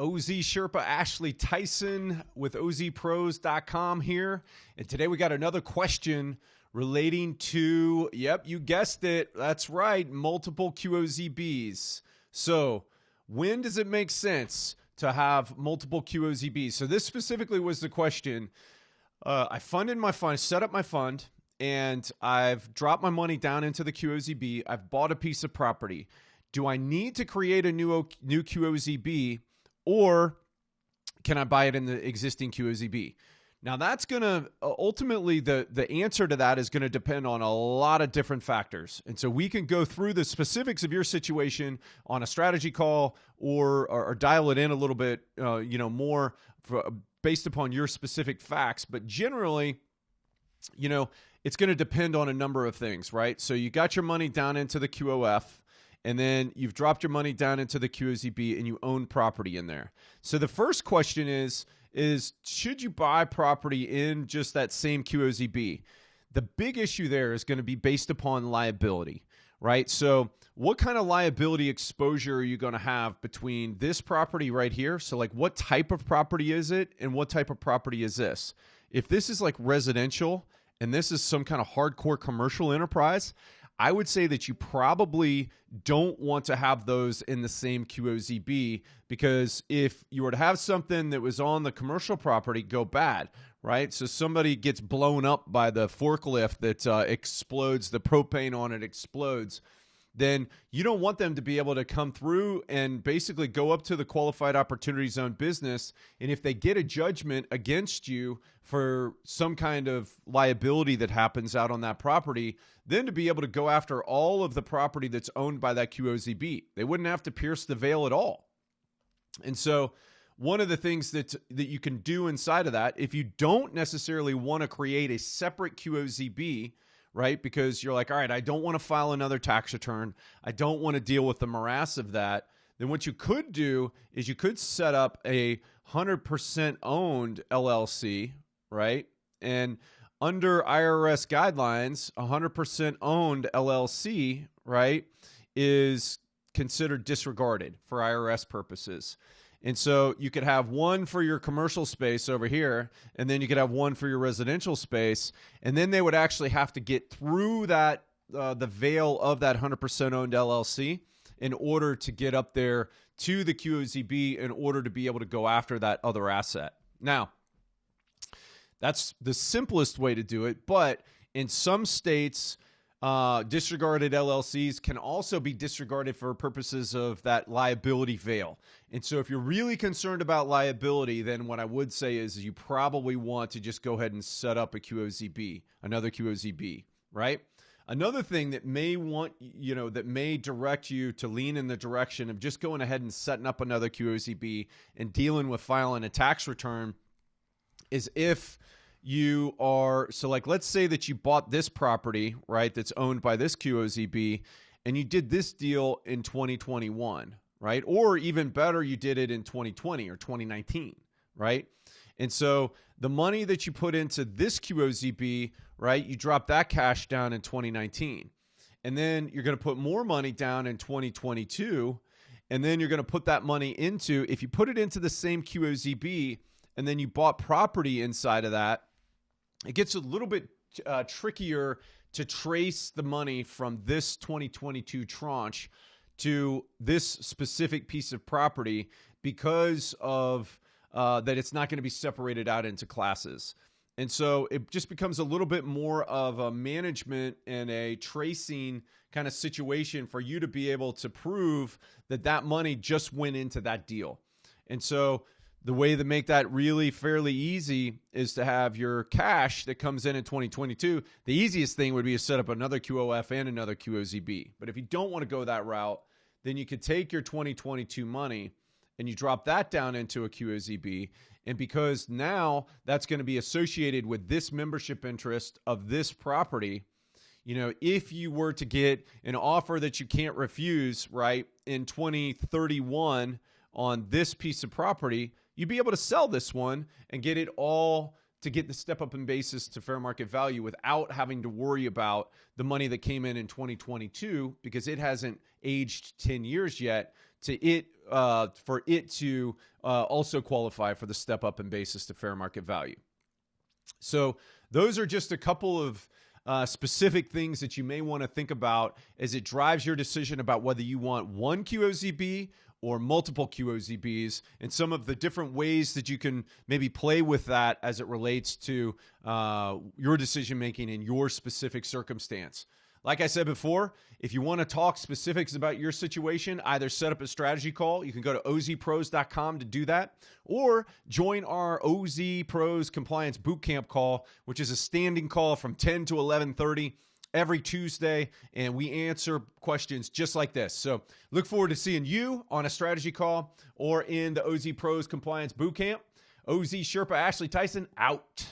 OZ Sherpa Ashley Tison with OZPros.com here. And today we got another question relating to, yep, you guessed it. That's right, multiple QOZBs. So when does it make sense to have multiple QOZBs? So this specifically was the question. I funded my fund, set up my fund, and I've dropped my money down into the QOZB. I've bought a piece of property. Do I need to create a new QOZB, or can I buy it in the existing QOZB? Now that's going to ultimately, the answer to that is going to depend on a lot of different factors. And so we can go through the specifics of your situation on a strategy call or dial it in a little bit, more based upon your specific facts. But generally, it's going to depend on a number of things, right? So you got your money down into the QOF, and then you've dropped your money down into the QOZB and you own property in there. So the first question is should you buy property in just that same QOZB? The big issue there is going to be based upon liability, right? So what kind of liability exposure are you going to have between this property right here? So like what type of property is it and what type of property is this? If this is like residential and this is some kind of hardcore commercial enterprise, I would say that you probably don't want to have those in the same QOZB, because if you were to have something that was on the commercial property go bad, right? So somebody gets blown up by the forklift that explodes, the propane on it explodes, then you don't want them to be able to come through and basically go up to the qualified opportunity zone business. And if they get a judgment against you for some kind of liability that happens out on that property, then to be able to go after all of the property that's owned by that QOZB. They wouldn't have to pierce the veil at all. And so one of the things that you can do inside of that, if you don't necessarily want to create a separate QOZB, right? Because you're like, all right, I don't want to file another tax return. I don't want to deal with the morass of that. Then what you could do is you could set up a 100% owned LLC, right? And under IRS guidelines, 100% owned LLC, right, is considered disregarded for IRS purposes. And so you could have one for your commercial space over here, and then you could have one for your residential space. And then they would actually have to get through that, the veil of that 100% owned LLC in order to get up there to the QOZB in order to be able to go after that other asset. Now, that's the simplest way to do it. But in some states, disregarded LLCs can also be disregarded for purposes of that liability veil. And so if you're really concerned about liability, then what I would say is you probably want to just go ahead and set up a QOZB, another QOZB, right? Another thing that may direct you to lean in the direction of just going ahead and setting up another QOZB and dealing with filing a tax return is if you are, so like, let's say that you bought this property, right, that's owned by this QOZB, and you did this deal in 2021, right? Or even better, you did it in 2020 or 2019, right? And so the money that you put into this QOZB, right, you drop that cash down in 2019. And then you're going to put more money down in 2022. And then you're going to put that money into, if you put it into the same QOZB, and then you bought property inside of that, it gets a little bit trickier to trace the money from this 2022 tranche to this specific piece of property because of that it's not going to be separated out into classes. And so it just becomes a little bit more of a management and a tracing kind of situation for you to be able to prove that that money just went into that deal. And so the way to make that really fairly easy is to have your cash that comes in 2022. The easiest thing would be to set up another QOF and another QOZB. But if you don't want to go that route, then you could take your 2022 money and you drop that down into a QOZB. And because now that's going to be associated with this membership interest of this property, if you were to get an offer that you can't refuse, right, in 2031 on this piece of property, you'd be able to sell this one and get it all to get the step up in basis to fair market value without having to worry about the money that came in 2022, because it hasn't aged 10 years yet to it for it to also qualify for the step up in basis to fair market value. So those are just a couple of specific things that you may want to think about as it drives your decision about whether you want one QOZB or multiple QOZBs, and some of the different ways that you can maybe play with that as it relates to your decision making in your specific circumstance. Like I said before, if you want to talk specifics about your situation, either set up a strategy call. You can go to OZPros.com to do that, or join our OZPros Compliance Bootcamp call, which is a standing call from 10 to 11:30 every Tuesday, and we answer questions just like this. So look forward to seeing you on a strategy call or in the OZPros Compliance Bootcamp. OZ Sherpa Ashley Tison out.